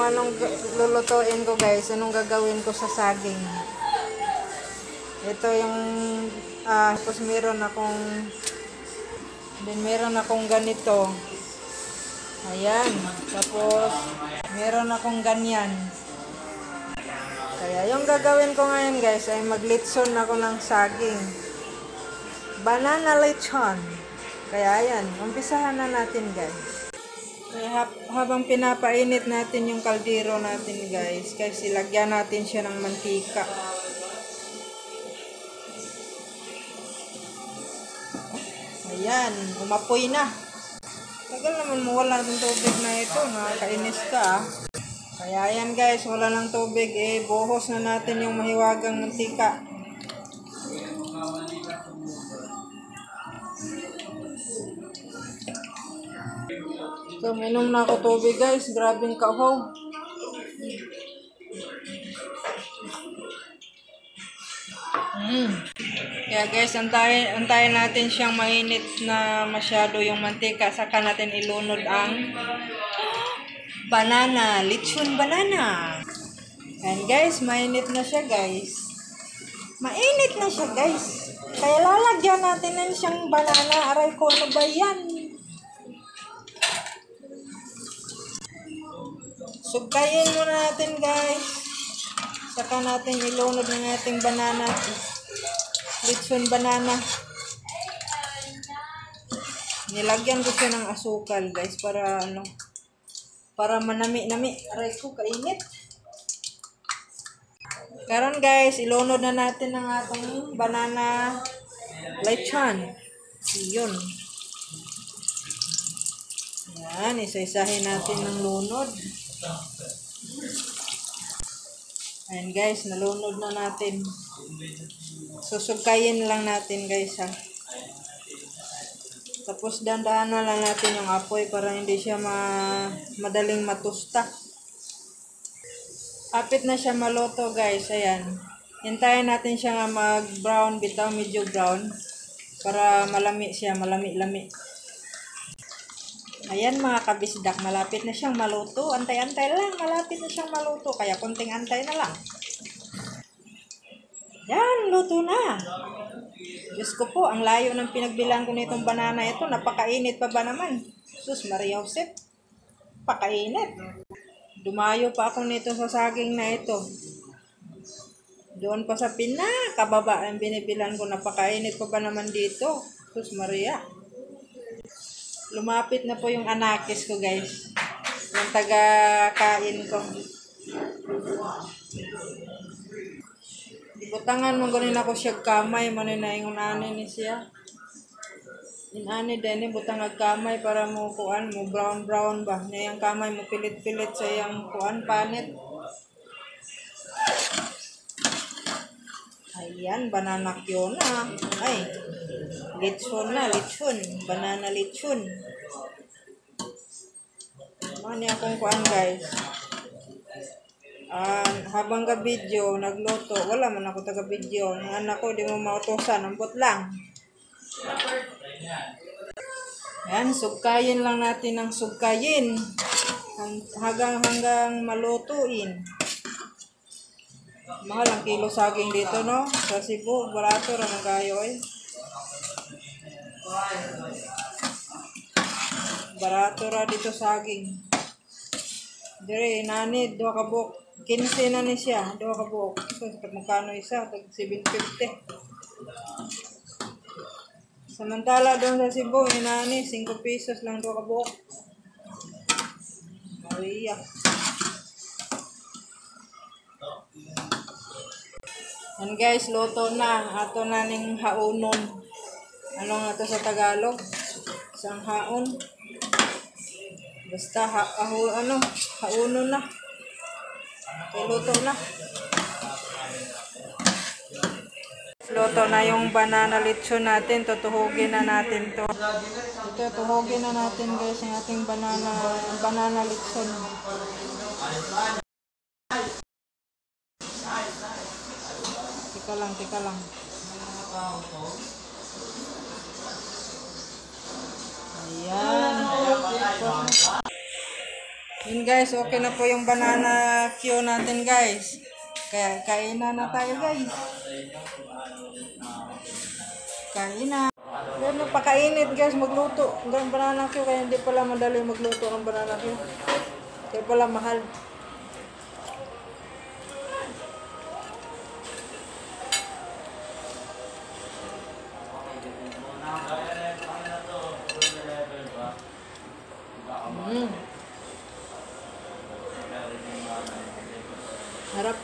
Anong lulutuin ko guys, anong gagawin ko sa saging. Ito yung tapos meron akong ganito. Ayan, tapos meron akong ganyan. Kaya yung gagawin ko ngayon guys ay maglitson ako ng saging. Banana lechon. Kaya ayan, umpisahan na natin guys. Habang pinapainit natin yung kaldero natin guys, kasi lagyan natin siya ng mantika. Ayan, umapoy na. Tagal naman mawala ng tubig na ito, nakakainis ka. Kaya ayan guys, wala ng tubig, buhos na natin yung mahiwagang mantika. So, minom na ako tubig guys. Grabing kahaw. Kaya guys, antayin natin siyang mainit na masyado yung mantika. Saka natin ilunod ang banana. Lechon banana. And guys, mainit na siya guys. Mainit na siya guys. Kaya lalagyan natin ng siyang banana. Aray ko, ano ba yan? Sugkayin muna natin guys. Saka natin ilunod ng ating banana. Lechon banana. Nilagyan ko siya ng asukal guys para manami-nami. Aray ko, kainit. Karon guys, ilunod na natin ang ating banana lechon. Yun. Yan, isa-isahin natin ng lunod. Ayan guys, nalunod na natin. Susugkayin lang natin guys ha. Tapos dandahan na lang natin yung apoy para hindi siya madaling matusta. Kapit na siya maluto guys, ayan. Hintayin natin siya nga mag-brown bitaw, medyo brown. Para malami siya, malami-lami. Ayan mga kabisdak, malapit na siyang maluto. Antay-antay lang, malapit na siyang maluto. Kaya konting antay na lang. Yan, luto na. Diyos ko po, ang layo ng pinagbilang ko nitong banana ito. Napakainit pa ba naman? Sus, Maria Josep. Pakainit. Dumayo pa ako nito sa saging na ito. Doon pa sa pinakababa ang binibilan ko. Napakainit pa ba naman dito? Sus, Maria. Lumapit na po yung anakis ko guys. Yung taga-kain ko. Ibutangan mo ganin ako siya kamay. Manina yung ani ni siya. Inani din butang kamay para mo kuan mo brown ba. Na yung kamay mo pilit-pilit sa yung kuan panit. Ayan, banana kyo na. Ay, lechon na, lechon. Banana lechon. Mani akong kuan guys. Habang ka-video, nagluto. Wala man ako taga-video. Ang anak ko, di mo mautosan. Ambot lang. Ayan, sugkayin lang natin ng sugkayin. Hanggang malutuin. Mahal ang kilo saging dito, no? Sa Cebu, barato ra man kayo eh. Barato ra dito saging. Dire, nani, 2 ka buok. 15 na ni siya, 2 ka buok. So, magkano isa? Tag 750. Samantala doon sa Cebu, nani, 5 pesos lang 2 ka buok. Maria. And guys, luto na. Ato na ning haunon. Ano nga to sa Tagalog? Isang haon. Basta haunon na. Okay, luto na. Luto na yung banana lechon natin. Tutuhugin na natin to. Ito, tuhugin na natin guys yung ating banana lechon. Tika lang. Ayan. Yun guys, okay na po yung banana Q natin guys. Kaya kainan na tayo guys. Kain na. Yan, napakainit guys magluto. Ang banana Q, kaya hindi pala madali magluto ng banana Q. Kaya pala mahal. Harap.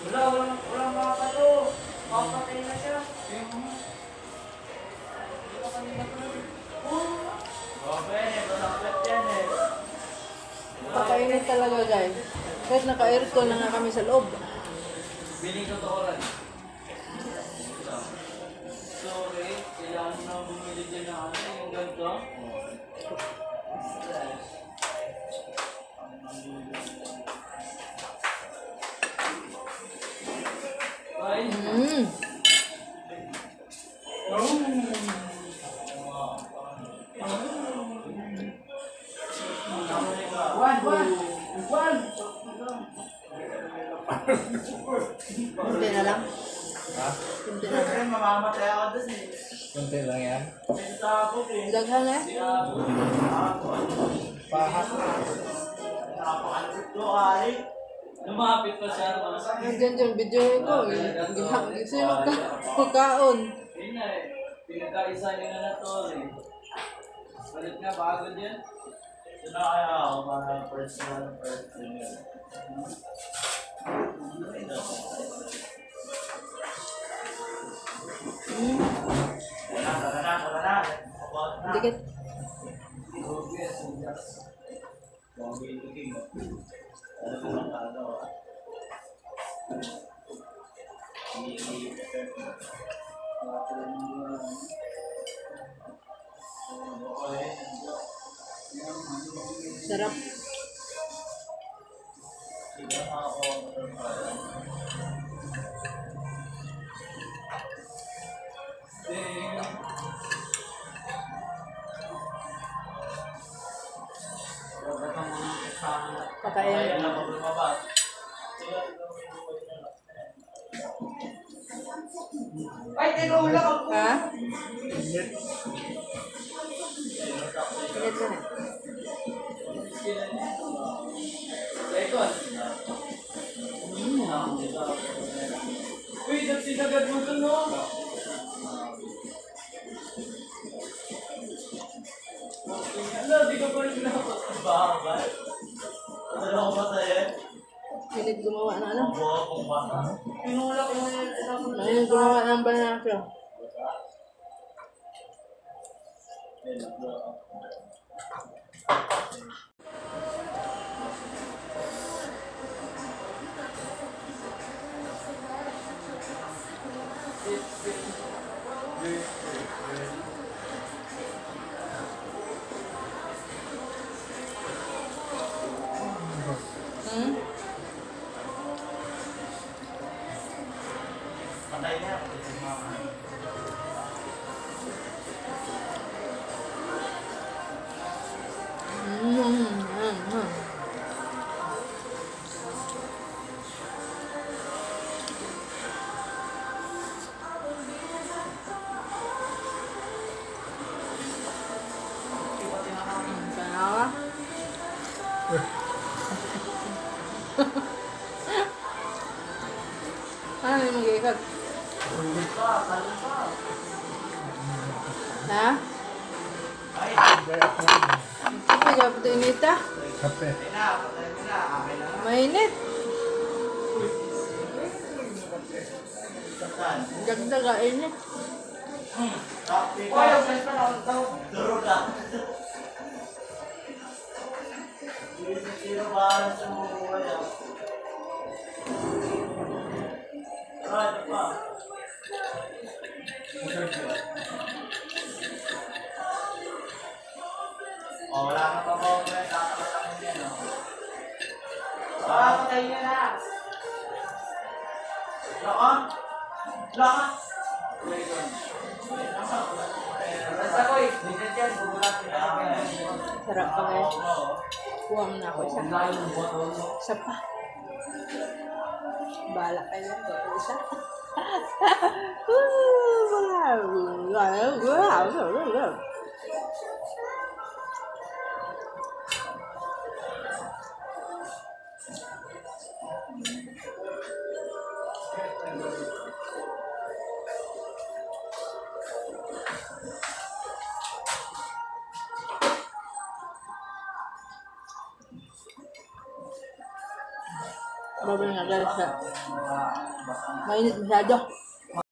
Wala mga pato. Mapatay na siya. Pakainit talaga guys. Kahit naka-aircon na nga kami sa loob. Biling ko to oran. Sorry, kailangan na bumili dyan na ano, yung ganito. Bye. Kunti na lang. Ha? Kunti na lang. Mamamatay ako dun eh. Kunti lang yan. Daghan eh. Pahat. Napakalit ko, Ari. Lumapit pa siya. Nandiyan dyan video ko. Sino ka? Pagkaon. Yun nga eh. Pinagkaisa niya na na to eh. Balit nga, bago dyan. Ito na kaya ako, mga personal person yun. Dikit. Sarap. Pakain. Ay, tinulak ako! Ha? Init ka na. Uy, sinagad mo ito, no? Ano, di ka pa rin nakapagbahabay. Ano ko ba tayo? Pilit gumawa na ano? Buha kong bata. Pinulak mo yun. Ayun, gumawa ng banana Q. Patay niya. Kanawa. Ano yung mag-ikat? Ha? Kape ka po inita? Kape. Mainit. Dagdaga init. Oy, ang ganda na daw. Duro na. Sino ba sa mga yan? Ito pa. Oh, wala na pa ba? Kakapatangin yan, no? Patay niya na. Sarap pa guys. Kuwang na ako isa. Isa pa. Bala kayo. Isa. Bago nga guys. Mainit masyado.